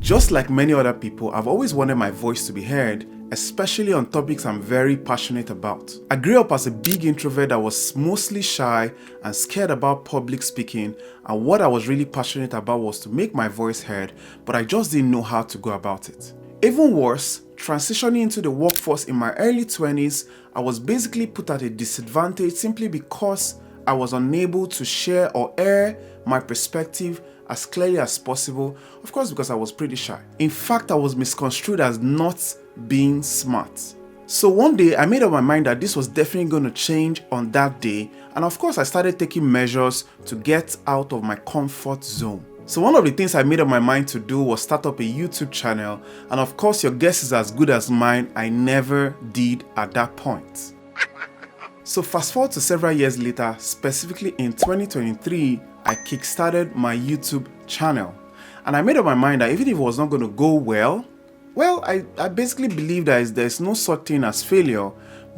Just like many other people, I've always wanted my voice to be heard, especially on topics I'm very passionate about. I grew up as a big introvert that was mostly shy and scared about public speaking, and what I was really passionate about was to make my voice heard, but I just didn't know how to go about it. Even worse, transitioning into the workforce in my early 20s, I was basically put at a disadvantage simply because I was unable to share or air my perspective as clearly as possible, of course because I was pretty shy. In fact, I was misconstrued as not being smart. So one day I made up my mind that this was definitely going to change on that day, and of course I started taking measures to get out of my comfort zone. So one of the things I made up my mind to do was start up a YouTube channel, and of course your guess is as good as mine, I never did at that point. So fast forward to several years later, specifically in 2023, I kickstarted my YouTube channel. And I made up my mind that even if it was not going to go well, I basically believe that there's no such thing as failure,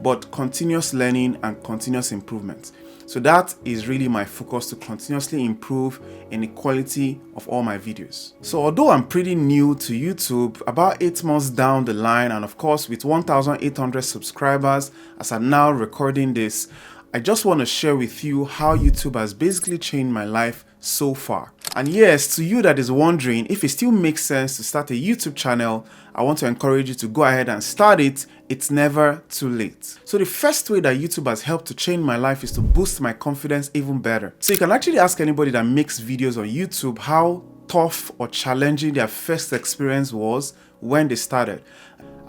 but continuous learning and continuous improvement. So that is really my focus, to continuously improve in the quality of all my videos. So although I'm pretty new to YouTube, about 8 months down the line, and of course with 1,800 subscribers as I'm now recording this, I just want to share with you how YouTube has basically changed my life so far. And yes, to you that is wondering if it still makes sense to start a YouTube channel, I want to encourage you to go ahead and start it. It's never too late. So the first way that YouTube has helped to change my life is to boost my confidence even better. So you can actually ask anybody that makes videos on YouTube how tough or challenging their first experience was when they started.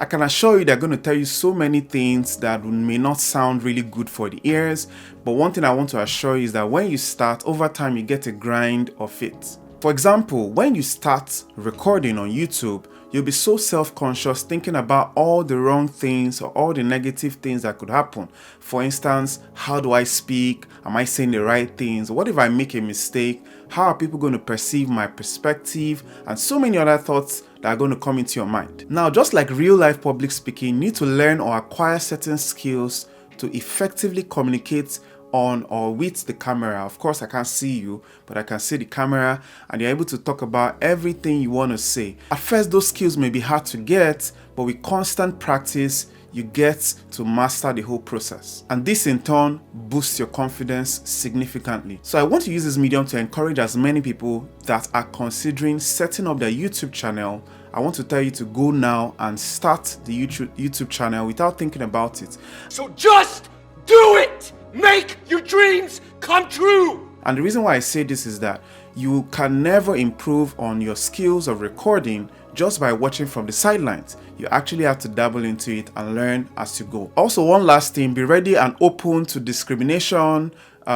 I can assure you they're going to tell you so many things that may not sound really good for the ears, but one thing I want to assure you is that when you start, over time you get a grind of it. For example, when you start recording on YouTube, you'll be so self-conscious, thinking about all the wrong things or all the negative things that could happen. For instance, how do I speak? Am I saying the right things? What if I make a mistake? How are people going to perceive my perspective? And so many other thoughts that are going to come into your mind. Now, just like real life public speaking, you need to learn or acquire certain skills to effectively communicate on or with the camera. Of course, I can't see you, but I can see the camera, and you're able to talk about everything you want to say. At first, those skills may be hard to get, but with constant practice, you get to master the whole process. And this in turn boosts your confidence significantly. So I want to use this medium to encourage as many people that are considering setting up their YouTube channel. I want to tell you to go now and start the YouTube channel without thinking about it. So just do it! Make your dreams come true! And the reason why I say this is that you can never improve on your skills of recording just by watching from the sidelines. You actually have to dabble into it and learn as you go. Also, one last thing, be ready and open to discrimination,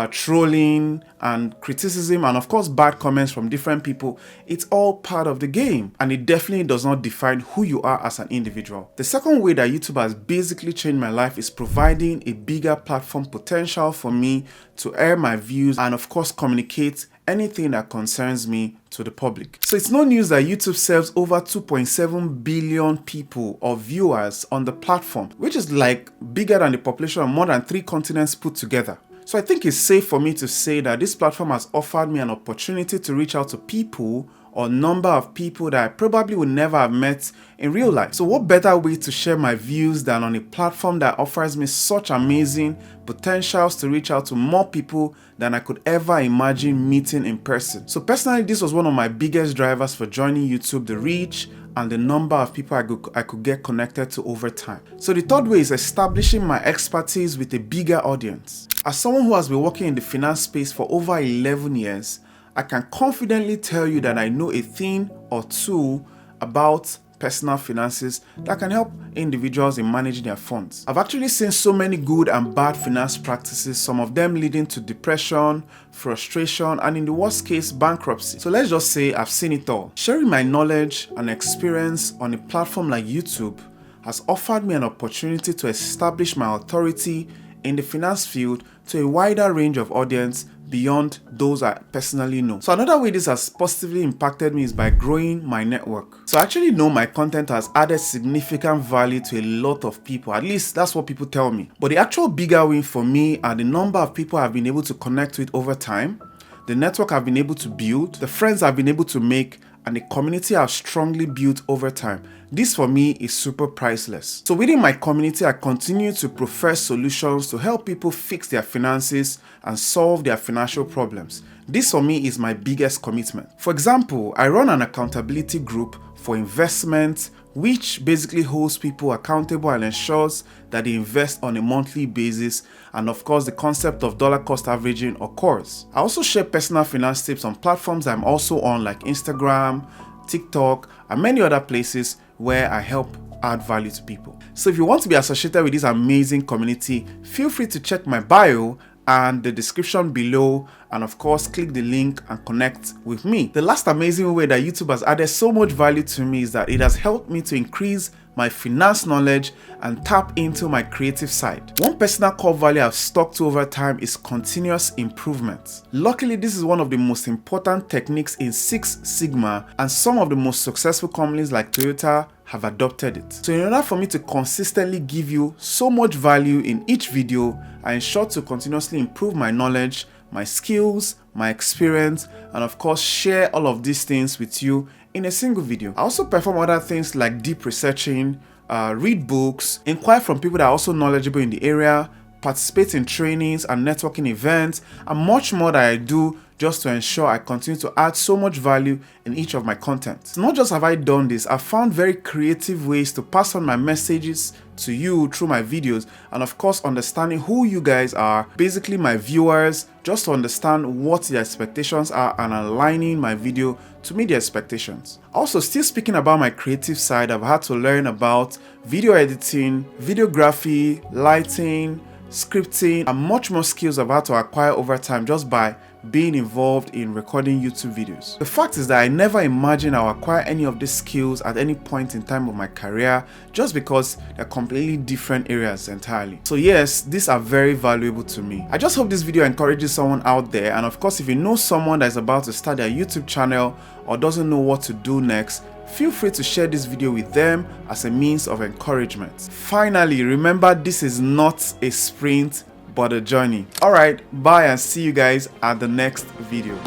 trolling and criticism, and of course bad comments from different people. It's all part of the game, and it definitely does not define who you are as an individual. The second way that YouTube has basically changed my life is providing a bigger platform potential for me to air my views and of course communicate anything that concerns me to the public. So it's no news that YouTube serves over 2.7 billion people or viewers on the platform, which is like bigger than the population of more than 3 continents put together. So I think it's safe for me to say that this platform has offered me an opportunity to reach out to people or number of people that I probably would never have met in real life. So what better way to share my views than on a platform that offers me such amazing potentials to reach out to more people than I could ever imagine meeting in person. So personally, this was one of my biggest drivers for joining YouTube, the reach and the number of people I could get connected to over time. So the third way is establishing my expertise with a bigger audience. As someone who has been working in the finance space for over 11 years, I can confidently tell you that I know a thing or two about personal finances that can help individuals in managing their funds. I've actually seen so many good and bad finance practices, some of them leading to depression, frustration, and in the worst case, bankruptcy. So let's just say I've seen it all. Sharing my knowledge and experience on a platform like YouTube has offered me an opportunity to establish my authority in the finance field to a wider range of audience beyond those I personally know. So another way this has positively impacted me is by growing my network. So I actually know my content has added significant value to a lot of people. At least that's what people tell me. But the actual bigger win for me are the number of people I've been able to connect with over time, the network I've been able to build, the friends I've been able to make, and the community I've strongly built over time. This for me is super priceless. So within my community, I continue to profess solutions to help people fix their finances and solve their financial problems. This for me is my biggest commitment. For example, I run an accountability group for investments, which basically holds people accountable and ensures that they invest on a monthly basis, and of course the concept of dollar cost averaging occurs. I also share personal finance tips on platforms I'm also on, like Instagram, TikTok, and many other places where I help add value to people. So if you want to be associated with this amazing community, feel free to check my bio and the description below, and of course click the link and connect with me. The last amazing way that YouTube has added so much value to me is that it has helped me to increase my finance knowledge and tap into my creative side. One personal core value I've stuck to over time is continuous improvement. Luckily, this is one of the most important techniques in Six Sigma, and some of the most successful companies like Toyota have adopted it. So in order for me to consistently give you so much value in each video, I ensure to continuously improve my knowledge, my skills, my experience, and of course share all of these things with you in a single video. I also perform other things like deep researching, read books, inquire from people that are also knowledgeable in the area, participate in trainings and networking events, and much more that I do just to ensure I continue to add so much value in each of my content. So not just have I done this, I've found very creative ways to pass on my messages to you through my videos, and of course understanding who you guys are, basically my viewers, just to understand what the expectations are and aligning my video to meet the expectations. Also, still speaking about my creative side, I've had to learn about video editing, videography, lighting, scripting, and much more skills I've had to acquire over time just by being involved in recording YouTube videos. The fact is that I never imagined I'll acquire any of these skills at any point in time of my career, just because they're completely different areas entirely. So yes, these are very valuable to me. I just hope this video encourages someone out there, and of course if you know someone that is about to start their YouTube channel or doesn't know what to do next, feel free to share this video with them as a means of encouragement. Finally, remember, this is not a sprint but a journey. Alright, bye and see you guys at the next video.